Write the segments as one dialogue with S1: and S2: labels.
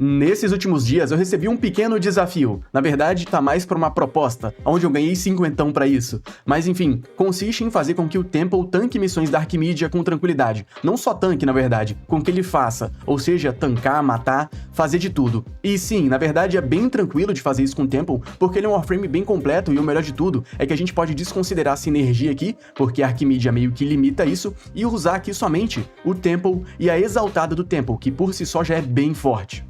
S1: Nesses últimos dias eu recebi um pequeno desafio. Na verdade, tá mais pra uma proposta, onde eu ganhei 50 pra isso. Mas enfim, consiste em fazer com que o Temple tanque missões da Arquimedia com tranquilidade. Não só tanque, na verdade, com que ele faça. Ou seja, tancar, matar, fazer de tudo. E sim, na verdade é bem tranquilo de fazer isso com o Temple, porque ele é um Warframe bem completo e o melhor de tudo é que a gente pode desconsiderar a sinergia aqui, porque a Arquimedia meio que limita isso, e usar aqui somente o Temple e a Exaltada do Temple, que por si só já é bem forte.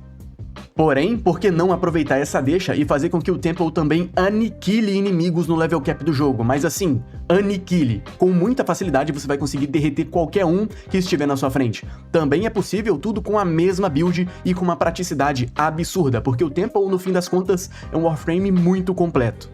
S1: Porém, por que não aproveitar essa deixa e fazer com que o Temple também aniquile inimigos no level cap do jogo? Mas assim, aniquile. Com muita facilidade você vai conseguir derreter qualquer um que estiver na sua frente. Também é possível tudo com a mesma build e com uma praticidade absurda, porque o Temple, no fim das contas, é um Warframe muito completo.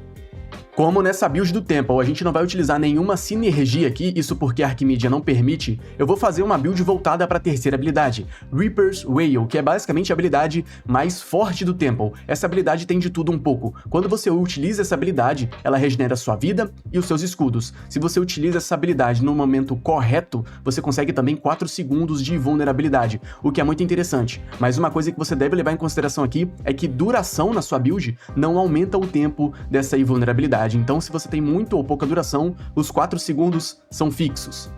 S1: Como nessa build do Temple a gente não vai utilizar nenhuma sinergia aqui, isso porque a Arquimedia não permite, eu vou fazer uma build voltada para a terceira habilidade, Reaper's Wail, que é basicamente a habilidade mais forte do Temple. Essa habilidade tem de tudo um pouco. Quando você utiliza essa habilidade, ela regenera sua vida e os seus escudos. Se você utiliza essa habilidade no momento correto, você consegue também 4 segundos de vulnerabilidade, o que é muito interessante. Mas uma coisa que você deve levar em consideração aqui é que duração na sua build não aumenta o tempo dessa invulnerabilidade. Então, se você tem muito ou pouca duração, os 4 segundos são fixos.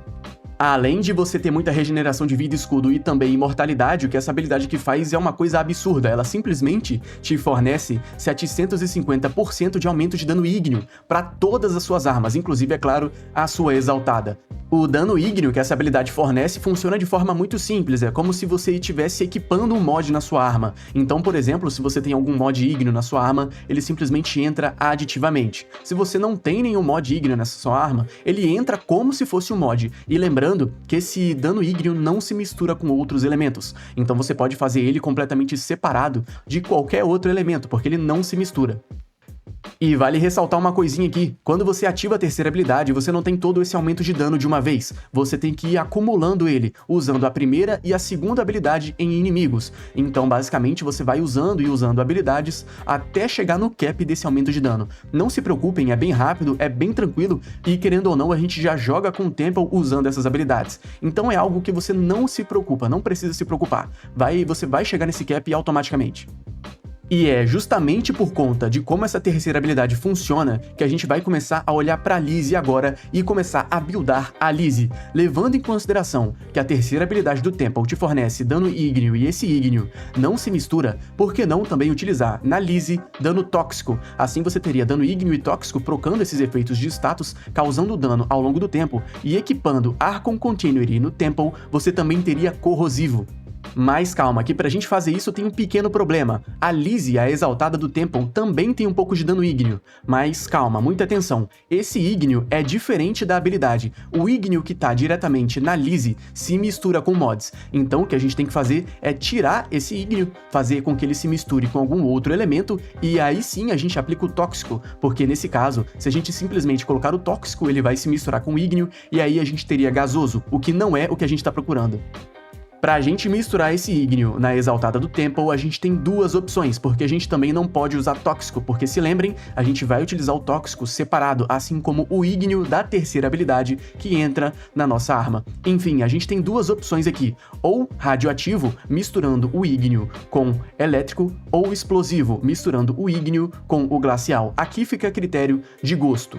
S1: Além de você ter muita regeneração de vida e escudo e também imortalidade, o que essa habilidade que faz é uma coisa absurda. Ela simplesmente te fornece 750% de aumento de dano ígneo para todas as suas armas, inclusive, é claro, a sua exaltada. O dano ígneo que essa habilidade fornece funciona de forma muito simples, é como se você estivesse equipando um mod na sua arma. Então, por exemplo, se você tem algum mod ígneo na sua arma, ele simplesmente entra aditivamente. Se você não tem nenhum mod ígneo nessa sua arma, ele entra como se fosse um mod. E lembrando que esse dano ígneo não se mistura com outros elementos, então você pode fazer ele completamente separado de qualquer outro elemento, porque ele não se mistura. E vale ressaltar uma coisinha aqui, quando você ativa a terceira habilidade, você não tem todo esse aumento de dano de uma vez, você tem que ir acumulando ele, usando a primeira e a segunda habilidade em inimigos. Então, basicamente, você vai usando e usando habilidades até chegar no cap desse aumento de dano. Não se preocupem, é bem rápido, é bem tranquilo, e querendo ou não, a gente já joga com o Temple usando essas habilidades. Então é algo que você não se preocupa, não precisa se preocupar. Você vai chegar nesse cap automaticamente. E é justamente por conta de como essa terceira habilidade funciona que a gente vai começar a olhar para a Lizzie agora e começar a buildar a Lizzie, levando em consideração que a terceira habilidade do Temple te fornece dano ígneo e esse ígneo não se mistura, por que não também utilizar na Lizzie dano tóxico? Assim você teria dano ígneo e tóxico trocando esses efeitos de status, causando dano ao longo do tempo, e equipando Archon Continuity no Temple, você também teria corrosivo. Mas calma, que pra gente fazer isso tem um pequeno problema. A Lizzie, a exaltada do Temple, também tem um pouco de dano ígneo. Mas calma, muita atenção. Esse ígneo é diferente da habilidade. O ígneo que tá diretamente na Lizzie se mistura com mods. Então o que a gente tem que fazer é tirar esse ígneo, fazer com que ele se misture com algum outro elemento, e aí sim a gente aplica o tóxico. Porque nesse caso, se a gente simplesmente colocar o tóxico, ele vai se misturar com o ígneo, e aí a gente teria gasoso, o que não é o que a gente tá procurando. Pra gente misturar esse ígneo na exaltada do Temple, a gente tem duas opções, porque a gente também não pode usar tóxico, porque se lembrem, a gente vai utilizar o tóxico separado, assim como o ígneo da terceira habilidade que entra na nossa arma. Enfim, a gente tem duas opções aqui, ou radioativo, misturando o ígneo com elétrico, ou explosivo, misturando o ígneo com o glacial. Aqui fica a critério de gosto.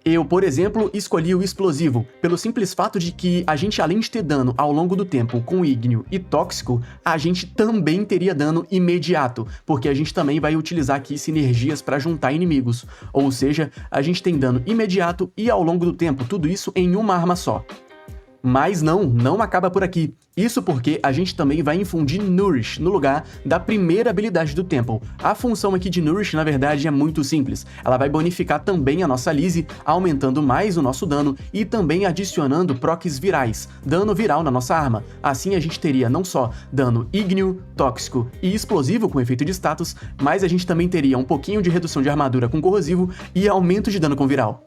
S1: Eu, por exemplo, escolhi o explosivo, pelo simples fato de que a gente, além de ter dano ao longo do tempo com ígneo e tóxico, a gente também teria dano imediato, porque a gente também vai utilizar aqui sinergias para juntar inimigos, ou seja, a gente tem dano imediato e ao longo do tempo, tudo isso em uma arma só. Mas não acaba por aqui. Isso porque a gente também vai infundir Nourish no lugar da primeira habilidade do Temple. A função aqui de Nourish, na verdade, é muito simples. Ela vai bonificar também a nossa Lizzie, aumentando mais o nosso dano e também adicionando procs virais, dano viral na nossa arma. Assim a gente teria não só dano ígneo, tóxico e explosivo com efeito de status, mas a gente também teria um pouquinho de redução de armadura com corrosivo e aumento de dano com viral.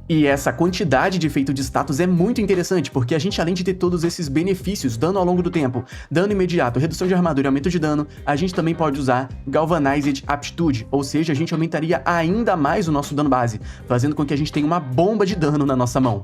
S1: E essa quantidade de efeito de status é muito interessante, porque a gente, além de ter todos esses benefícios, dano ao longo do tempo, dano imediato, redução de armadura e aumento de dano, a gente também pode usar Galvanized Aptitude, ou seja, a gente aumentaria ainda mais o nosso dano base, fazendo com que a gente tenha uma bomba de dano na nossa mão.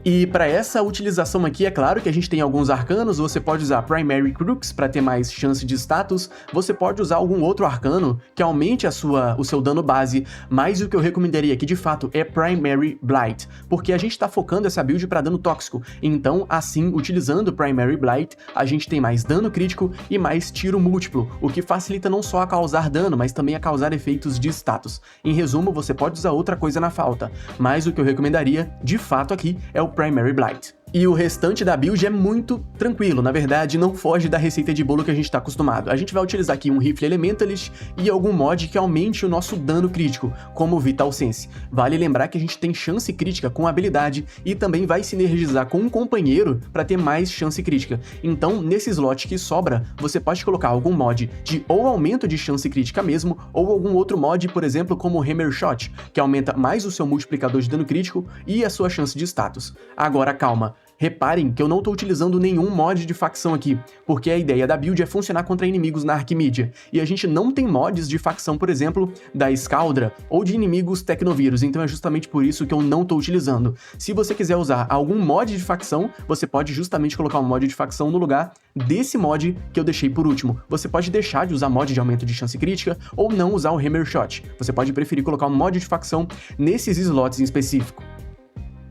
S1: E para essa utilização aqui, é claro que a gente tem alguns arcanos, você pode usar Primary Crux para ter mais chance de status, você pode usar algum outro arcano que aumente o seu dano base, mas o que eu recomendaria aqui de fato é Primary Blight, porque a gente está focando essa build para dano tóxico, então assim, utilizando Primary Blight, a gente tem mais dano crítico e mais tiro múltiplo, o que facilita não só a causar dano, mas também a causar efeitos de status. Em resumo, você pode usar outra coisa na falta, mas o que eu recomendaria de fato aqui é o Primary Blight. E o restante da build é muito tranquilo, na verdade não foge da receita de bolo que a gente está acostumado. A gente vai utilizar aqui um rifle Elementalist e algum mod que aumente o nosso dano crítico, como o Vital Sense. Vale lembrar que a gente tem chance crítica com a habilidade e também vai sinergizar com um companheiro para ter mais chance crítica. Então, nesse slot que sobra, você pode colocar algum mod de ou aumento de chance crítica mesmo, ou algum outro mod, por exemplo, como o Hammer Shot, que aumenta mais o seu multiplicador de dano crítico e a sua chance de status. Agora, calma. Reparem que eu não estou utilizando nenhum mod de facção aqui, porque a ideia da build é funcionar contra inimigos na Arquimedia, e a gente não tem mods de facção, por exemplo, da Scaldra ou de inimigos Tecnovírus, então é justamente por isso que eu não estou utilizando. Se você quiser usar algum mod de facção, você pode justamente colocar um mod de facção no lugar desse mod que eu deixei por último. Você pode deixar de usar mod de aumento de chance crítica ou não usar o Hammer Shot. Você pode preferir colocar um mod de facção nesses slots em específico.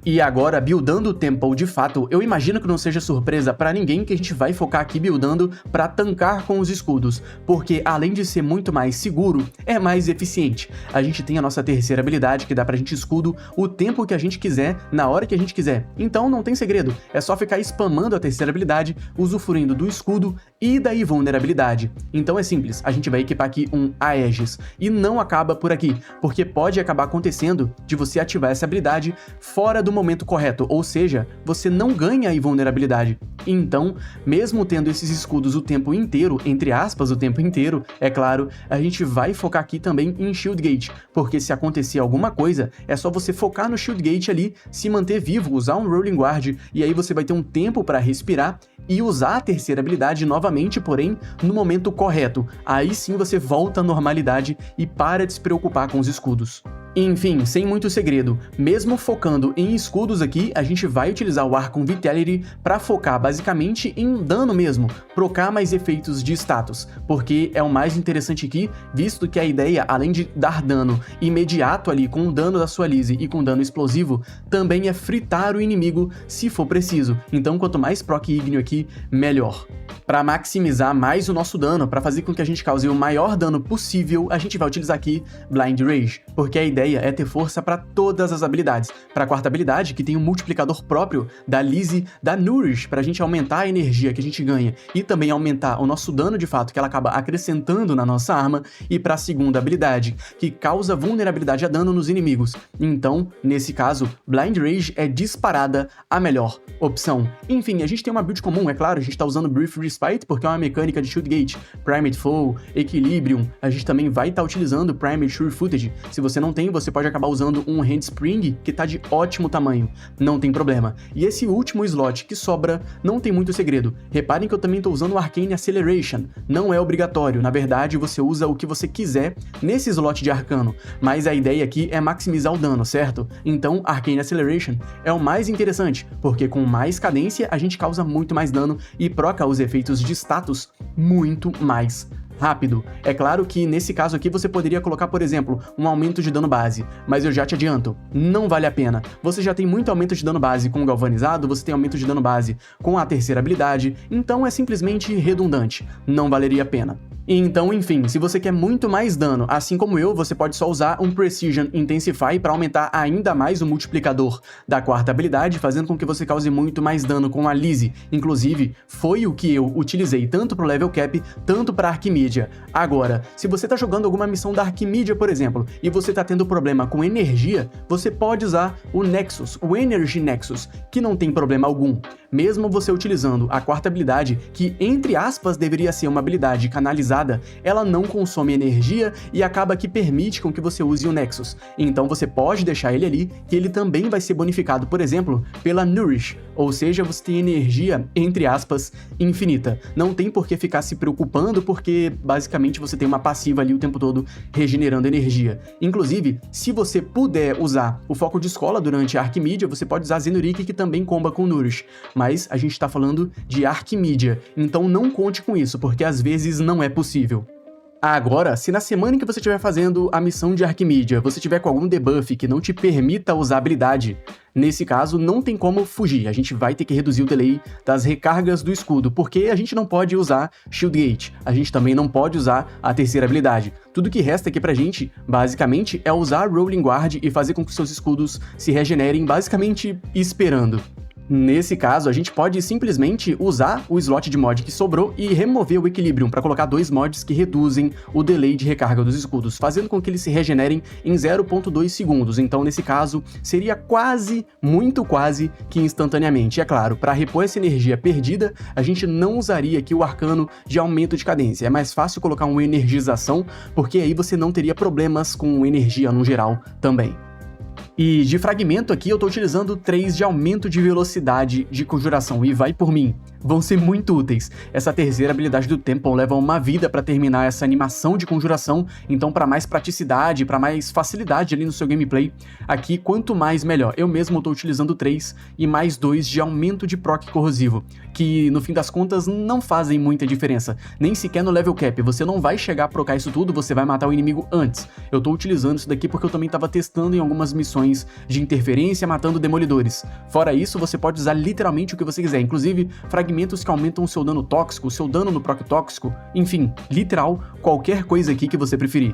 S1: E agora, buildando o Temple de fato, eu imagino que não seja surpresa pra ninguém que a gente vai focar aqui buildando pra tancar com os escudos, porque além de ser muito mais seguro, é mais eficiente. A gente tem a nossa terceira habilidade que dá pra gente escudo o tempo que a gente quiser, na hora que a gente quiser. Então não tem segredo, é só ficar spamando a terceira habilidade, usufruindo do escudo e da invulnerabilidade. Então é simples, a gente vai equipar aqui um Aegis, e não acaba por aqui, porque pode acabar acontecendo de você ativar essa habilidade fora do momento correto, ou seja, você não ganha a invulnerabilidade. Então, mesmo tendo esses escudos o tempo inteiro, entre aspas, o tempo inteiro, é claro, a gente vai focar aqui também em Shield Gate, porque se acontecer alguma coisa, é só você focar no Shield Gate ali, se manter vivo, usar um Rolling Guard, e aí você vai ter um tempo para respirar e usar a terceira habilidade novamente, porém, no momento correto. Aí sim você volta à normalidade e para de se preocupar com os escudos. Enfim, sem muito segredo, mesmo focando em escudos aqui, a gente vai utilizar o Archon Vitality para focar basicamente em dano mesmo, procar mais efeitos de status, porque é o mais interessante aqui, visto que a ideia, além de dar dano imediato ali com o dano da sua Lise e com dano explosivo, também é fritar o inimigo se for preciso, então quanto mais proc ígneo aqui, melhor. Para maximizar mais o nosso dano, para fazer com que a gente cause o maior dano possível, a gente vai utilizar aqui Blind Rage, porque a ideia é ter força para todas as habilidades. Para a quarta habilidade, que tem um multiplicador próprio da Lise, da Nourish, para a gente aumentar a energia que a gente ganha e também aumentar o nosso dano de fato, que ela acaba acrescentando na nossa arma, e para a segunda habilidade, que causa vulnerabilidade a dano nos inimigos. Então, nesse caso, Blind Rage é disparada a melhor opção. Enfim, a gente tem uma build comum, é claro, a gente está usando Brief Respite, porque é uma mecânica de Shield Gate, Primate Foe, Equilibrium, a gente também vai estar utilizando Primate Sure Footage. Se você não tem, você pode acabar usando um Handspring, que tá de ótimo tamanho, não tem problema. E esse último slot que sobra, não tem muito segredo. Reparem que eu também tô usando o Arcane Acceleration, não é obrigatório, na verdade você usa o que você quiser nesse slot de arcano, mas a ideia aqui é maximizar o dano, certo? Então Arcane Acceleration é o mais interessante, porque com mais cadência a gente causa muito mais dano e proca os efeitos de status muito mais rápido. É claro que nesse caso aqui você poderia colocar, por exemplo, um aumento de dano base, mas eu já te adianto, não vale a pena. Você já tem muito aumento de dano base com o galvanizado, você tem aumento de dano base com a terceira habilidade, então é simplesmente redundante, não valeria a pena. Então, enfim, se você quer muito mais dano, assim como eu, você pode só usar um Precision Intensify para aumentar ainda mais o multiplicador da quarta habilidade, fazendo com que você cause muito mais dano com a Lise. Inclusive, foi o que eu utilizei tanto pro Level Cap, tanto pra Arquimedia. Agora, se você tá jogando alguma missão da Arquimedia, por exemplo, e você tá tendo problema com energia, você pode usar o Nexus, o Energy Nexus, que não tem problema algum. mesmo você utilizando a quarta habilidade, que entre aspas deveria ser uma habilidade canalizada, ela não consome energia e acaba que permite com que você use o Nexus. Então você pode deixar ele ali, que ele também vai ser bonificado, por exemplo, pela Nourish, ou seja, você tem energia, entre aspas, infinita. Não tem por que ficar se preocupando, porque basicamente você tem uma passiva ali o tempo todo regenerando energia. Inclusive, se você puder usar o foco de escola durante a Arquimídia, você pode usar Zenurique, que também comba com Nourish. Mas a gente tá falando de Arquimídia, então não conte com isso, porque às vezes não é possível. Agora, se na semana em que você estiver fazendo a missão de Arquimídia, você tiver com algum debuff que não te permita usar a habilidade, nesse caso não tem como fugir, a gente vai ter que reduzir o delay das recargas do escudo, porque a gente não pode usar Shield Gate, a gente também não pode usar a terceira habilidade. Tudo que resta aqui pra gente, basicamente, é usar Rolling Guard e fazer com que seus escudos se regenerem, basicamente esperando. Nesse caso, a gente pode simplesmente usar o slot de mod que sobrou e remover o Equilibrium para colocar 2 mods que reduzem o delay de recarga dos escudos, fazendo com que eles se regenerem em 0.2 segundos. Então, nesse caso, seria quase, muito quase, que instantaneamente. E é claro, para repor essa energia perdida, a gente não usaria aqui o arcano de aumento de cadência. É mais fácil colocar uma energização, porque aí você não teria problemas com energia no geral também. E de fragmento aqui eu tô utilizando 3 de aumento de velocidade de conjuração, e vai por mim, vão ser muito úteis. Essa terceira habilidade do Temple leva uma vida para terminar essa animação de conjuração, então para mais praticidade, para mais facilidade ali no seu gameplay, aqui quanto mais melhor. Eu mesmo tô utilizando 3 e mais 2 de aumento de proc corrosivo, que no fim das contas não fazem muita diferença, nem sequer no level cap, você não vai chegar a procar isso tudo, você vai matar o inimigo antes. Eu tô utilizando isso daqui porque eu também tava testando em algumas missões de interferência matando demolidores. Fora isso, você pode usar literalmente o que você quiser, inclusive fragmentos que aumentam o seu dano tóxico, o seu dano no proc tóxico, enfim, literal, qualquer coisa aqui que você preferir.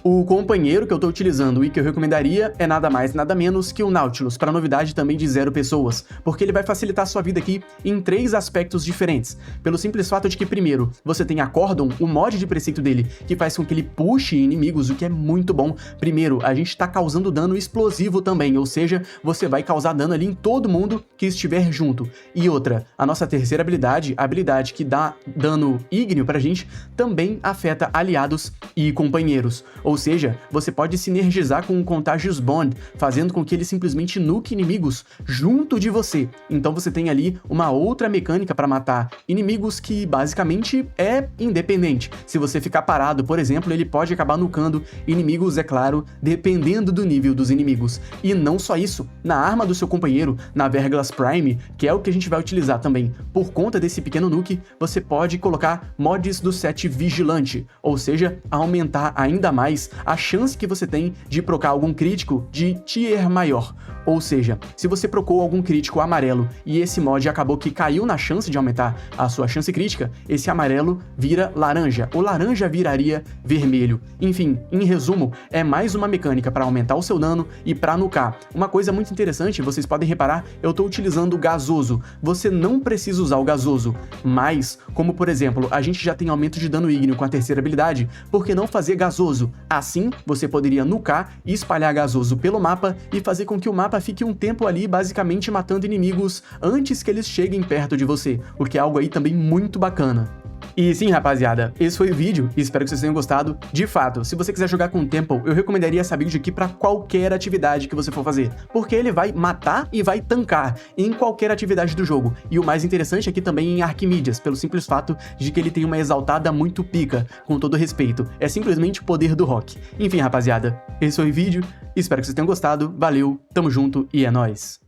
S1: O companheiro que eu tô utilizando e que eu recomendaria é nada mais nada menos que o Nautilus, para novidade também de 0 pessoas, porque ele vai facilitar a sua vida aqui em 3 aspectos diferentes, pelo simples fato de que, primeiro, você tem a Cordon, o mod de preceito dele, que faz com que ele puxe inimigos, o que é muito bom. Primeiro, a gente tá causando dano explosivo também, ou seja, você vai causar dano ali em todo mundo que estiver junto. E outra, a nossa terceira habilidade, a habilidade que dá dano ígneo pra gente, também afeta aliados e companheiros. Ou seja, você pode sinergizar com o Contagious Bond, fazendo com que ele simplesmente nuke inimigos junto de você. Então você tem ali uma outra mecânica para matar inimigos que basicamente é independente. Se você ficar parado, por exemplo, ele pode acabar nukando inimigos, é claro, dependendo do nível dos inimigos. E não só isso, na arma do seu companheiro, na Verglas Prime, que é o que a gente vai utilizar também, por conta desse pequeno nuke, você pode colocar mods do set Vigilante, ou seja, aumentar ainda mais a chance que você tem de procar algum crítico de tier maior. Ou seja, se você procou algum crítico amarelo e esse mod acabou que caiu na chance de aumentar a sua chance crítica, esse amarelo vira laranja, o laranja viraria vermelho. Enfim, em resumo, é mais uma mecânica para aumentar o seu dano e para nucar. Uma coisa muito interessante, vocês podem reparar, eu estou utilizando o gasoso. Você não precisa usar o gasoso, mas, como por exemplo, a gente já tem aumento de dano ígneo com a terceira habilidade, por que não fazer gasoso? Assim, você poderia nucar e espalhar gasoso pelo mapa e fazer com que o mapa fique um tempo ali basicamente matando inimigos antes que eles cheguem perto de você, o que é algo aí também muito bacana. E sim, rapaziada, esse foi o vídeo, espero que vocês tenham gostado. De fato, se você quiser jogar com o Temple, eu recomendaria essa build aqui pra qualquer atividade que você for fazer, porque ele vai matar e vai tancar em qualquer atividade do jogo. E o mais interessante aqui também em Arquimídias, pelo simples fato de que ele tem uma exaltada muito pica, com todo respeito. É simplesmente o poder do rock. Enfim, rapaziada, esse foi o vídeo, espero que vocês tenham gostado, valeu, tamo junto e é nóis!